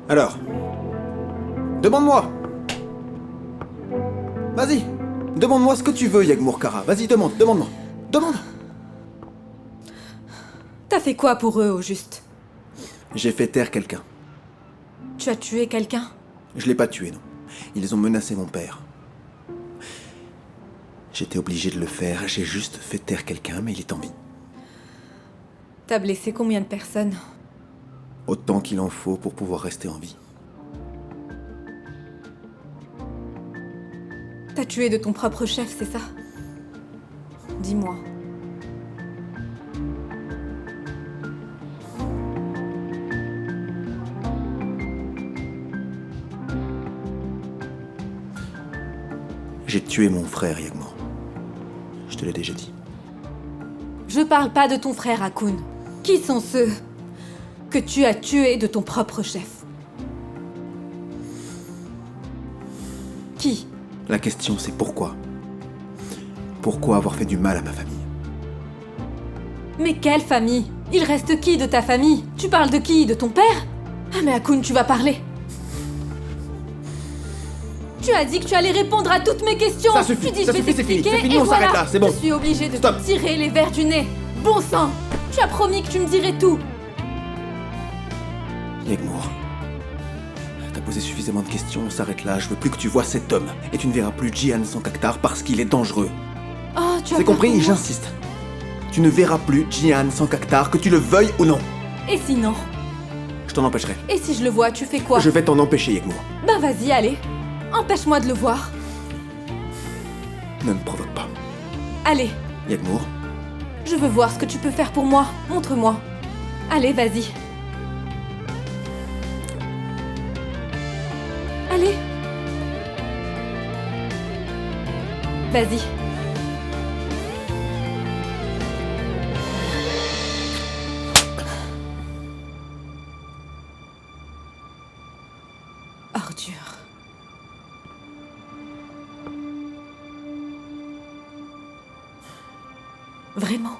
Alors, demande-moi. Vas-y, demande-moi ce que tu veux, Yagmour Kara. Vas-y, demande-moi. Demande. T'as fait quoi pour eux, au juste? J'ai fait taire quelqu'un. Tu as tué quelqu'un? Je l'ai pas tué, non. Ils ont menacé mon père. J'étais obligé de le faire, j'ai juste fait taire quelqu'un, mais il est en vie. T'as blessé combien de personnes? Autant qu'il en faut pour pouvoir rester en vie. T'as tué de ton propre chef, c'est ça? Dis-moi. J'ai tué mon frère, Yagmour. Je te l'ai déjà dit. Je parle pas de ton frère, Hakoun. Qui sont ceux que tu as tués de ton propre chef? Qui? La question, c'est pourquoi? Pourquoi avoir fait du mal à ma famille? Mais quelle famille? Il reste qui de ta famille? Tu parles de qui? De ton père? Ah mais Hakoun, tu vas parler. Tu as dit que tu allais répondre à toutes mes questions. Ça suffit, tu dis ça je vais suffit, c'est fini, t'expliquer, c'est fini, et on s'arrête voilà. là, c'est bon. Je suis obligée de Stop. te tirer les vers du nez. Bon sang. Tu as promis que tu me dirais tout. Yagmour, t'as posé suffisamment de questions, on s'arrête là. Je veux plus que tu vois cet homme. Et tu ne verras plus Jihan sans Kaktar parce qu'il est dangereux. Oh, tu as C'est peur compris? pour moi. J'insiste. Tu ne verras plus Jihan sans Kaktar, que tu le veuilles ou non. Et sinon? Je t'en empêcherai. Et si je le vois, tu fais quoi? Je vais t'en empêcher, Yagmour. Ben vas-y, allez. Empêche-moi de le voir. Ne me provoque pas. Allez, Yagmour, je veux voir ce que tu peux faire pour moi. Montre-moi. Allez, vas-y. Allez. Vas-y. Ordure. Vraiment?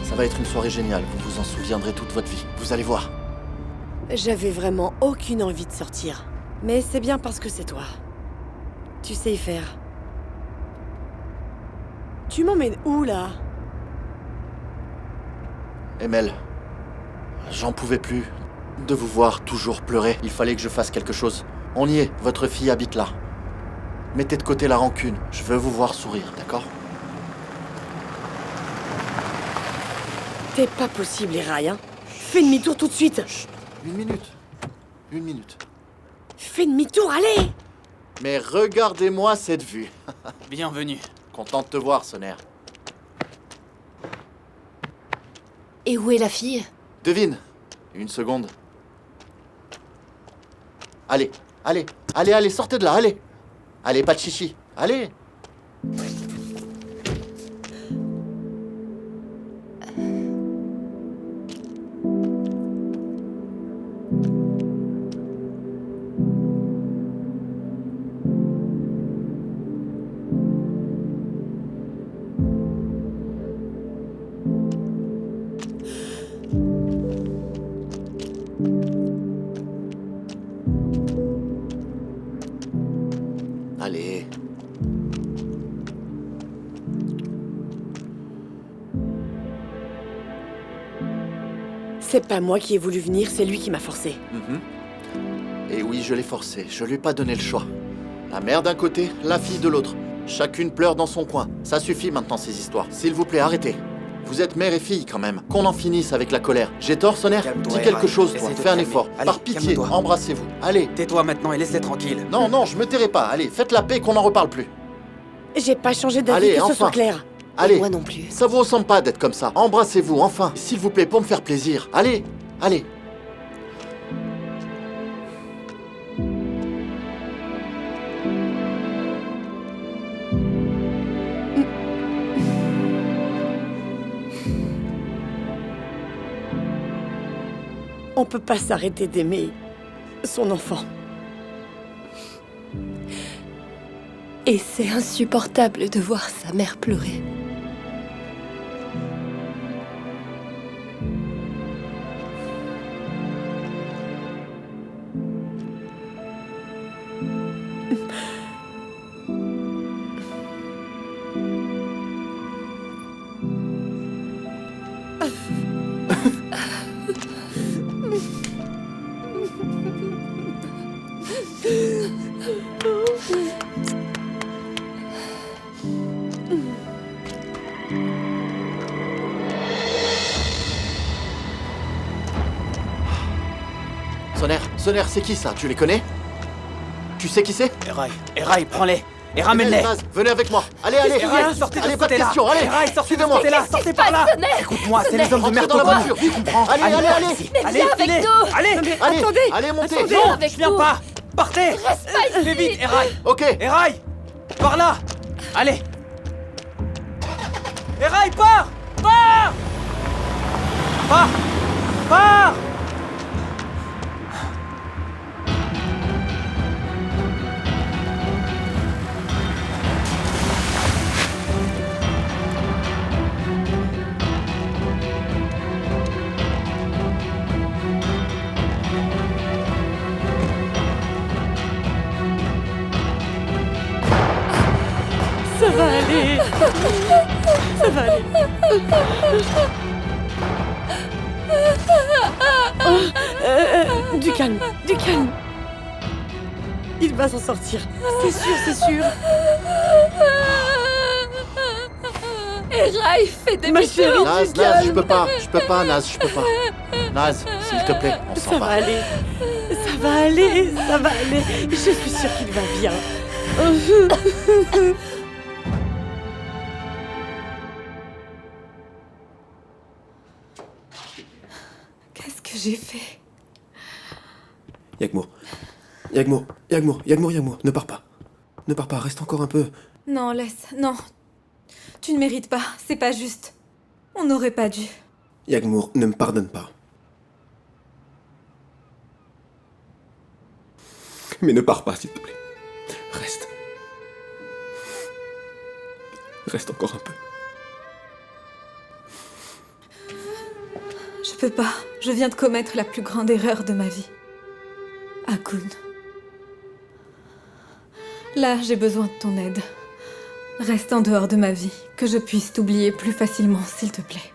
Ça va être une soirée géniale, vous vous en souviendrez toute votre vie. Vous allez voir. J'avais vraiment aucune envie de sortir. Mais c'est bien parce que c'est toi. Tu sais y faire. Tu m'emmènes où, là? Emel, j'en pouvais plus de vous voir toujours pleurer. Il fallait que je fasse quelque chose. On y est, votre fille habite là. Mettez de côté la rancune, je veux vous voir sourire, d'accord? T'es pas possible, les rails, hein? Fais demi-tour tout de suite! Chut, une minute. Une minute. Fais demi-tour, allez! Mais regardez-moi cette vue. Bienvenue. Content de te voir, Soner. Et où est la fille? Devine. Une seconde. Allez, allez, allez, allez, sortez de là, allez. Allez, pas de chichi, allez. Allez. C'est pas moi qui ai voulu venir, c'est lui qui m'a forcé. Et oui, je l'ai forcé, je lui ai pas donné le choix. La mère d'un côté, la fille de l'autre. Chacune pleure dans son coin. Ça suffit maintenant ces histoires. S'il vous plaît, arrêtez. Vous êtes mère et fille quand même. Qu'on en finisse avec la colère. J'ai tort, Soner? Calme-toi, Dis quelque Eran. chose, toi. Essaie de Fais un te effort. calmer. Allez, Par pitié, calme-toi. embrassez-vous. Allez. Tais-toi maintenant et laisse-les tranquilles. Non, non, je me tairai pas. Allez, faites la paix, qu'on n'en reparle plus. J'ai pas changé d'avis, Allez, que ce enfin. soit clair. Allez. Moi non plus. Ça vous ressemble pas d'être comme ça. Embrassez-vous, enfin. S'il vous plaît, pour me faire plaisir. Allez, allez. peut pas s'arrêter d'aimer son enfant. Et c'est insupportable de voir sa mère pleurer. Sonner, c'est qui ça? Tu les connais? Tu sais qui c'est? Eraï, prends-les et ramène-les. Naz, venez avec moi. Allez, allez. Eraï, sortez de Allez, ce pas de côté-là. questions, allez. Eraï, sortez de ce Suivez-moi. côté-là, sortez par là. Écoute-moi, c'est les hommes de Rentrez dans la Mertogon. voiture. Tu comprends? Allez, allez, allez. ici. Mais Allez, viens avec filez. nous. Allez, Allez, Attendez. allez, montez. Attendez. non, avec je viens nous. pas. Partez. Reste pas ici. Fais vite, Eraï. Ok. Eraï, par là. Allez. Eraï, pars. Pars. Ça va aller. Ça va aller. Du calme. Il va s'en sortir. C'est sûr. Eraï, fais Ma demi-tour. chérie. Naz, je peux pas, Naz, je peux pas. Naz, s'il te plaît, on s'en Ça va va. aller. Je suis sûre qu'il va bien. Qu'est-ce que j'ai fait? Yagmour, ne pars pas. Ne pars pas, reste encore un peu. Non, laisse. Non. Tu ne mérites pas. C'est pas juste. On n'aurait pas dû. Yagmour, ne me pardonne pas. Mais ne pars pas, s'il te plaît. Reste. Reste encore un peu. Je peux pas. Je viens de commettre la plus grande erreur de ma vie. Akun. Là, j'ai besoin de ton aide. Reste en dehors de ma vie, que je puisse t'oublier plus facilement, s'il te plaît.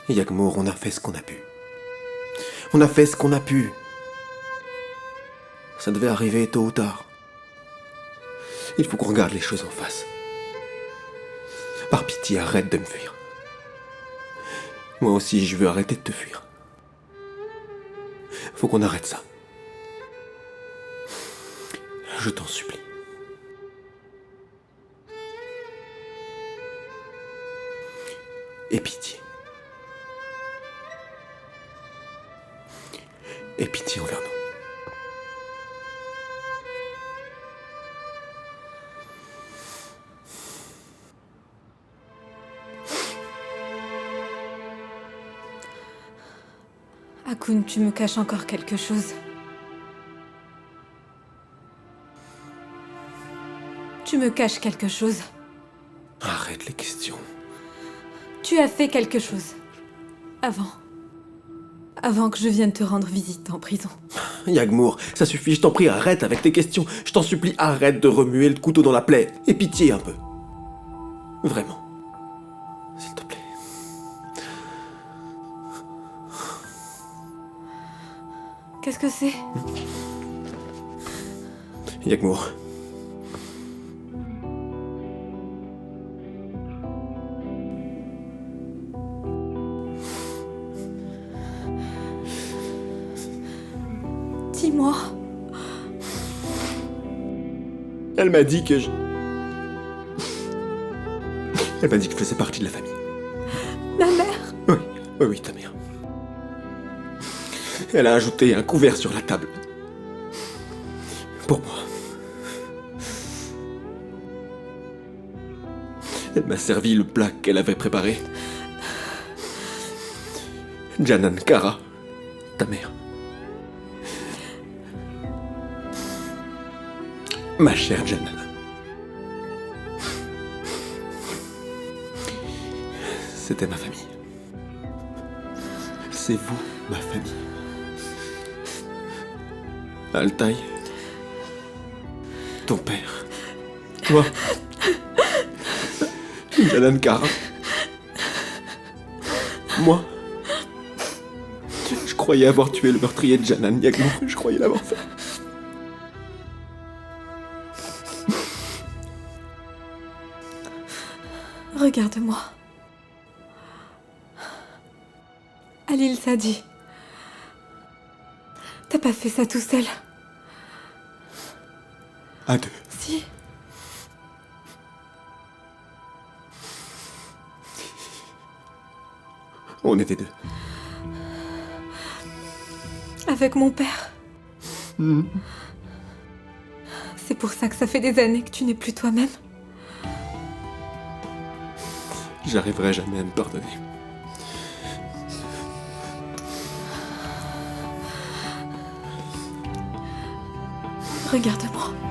Yagmour, on a fait ce qu'on a pu. On a fait ce qu'on a pu. Ça devait arriver tôt ou tard. Il faut qu'on regarde les choses en face. Par pitié, arrête de me fuir. Moi aussi, je veux arrêter de te fuir. Faut qu'on arrête ça. Je t'en supplie. Aie pitié. Aie pitié envers nous. Akun, tu me caches encore quelque chose. Tu me caches quelque chose. Arrête les questions. Tu as fait quelque chose. Avant que je vienne te rendre visite en prison. Yagmour, ça suffit, je t'en prie, arrête avec tes questions. Je t'en supplie, arrête de remuer le couteau dans la plaie. Aie pitié un peu. Vraiment. S'il te plaît. Qu'est-ce que c'est? Yagmour. Dis-moi. Elle m'a dit que je... Elle m'a dit que je faisais partie de la famille. Ma mère. Oui, ta mère. Elle a ajouté un couvert sur la table. Pour moi. Elle m'a servi le plat qu'elle avait préparé. Janan Kara, ta mère, Ma chère Janan. C'était ma famille. C'est vous, ma famille. Altaï. Ton père. Toi. Janan Kara. Moi. Je croyais avoir tué le meurtrier de Janan Yaglou. Je croyais l'avoir fait. Regarde-moi. Alil Sadi. T'as pas fait ça tout seul. À deux. Si. On était deux. Avec mon père. C'est pour ça que ça fait des années que tu n'es plus toi-même. J'arriverai jamais à me pardonner. Regarde-moi.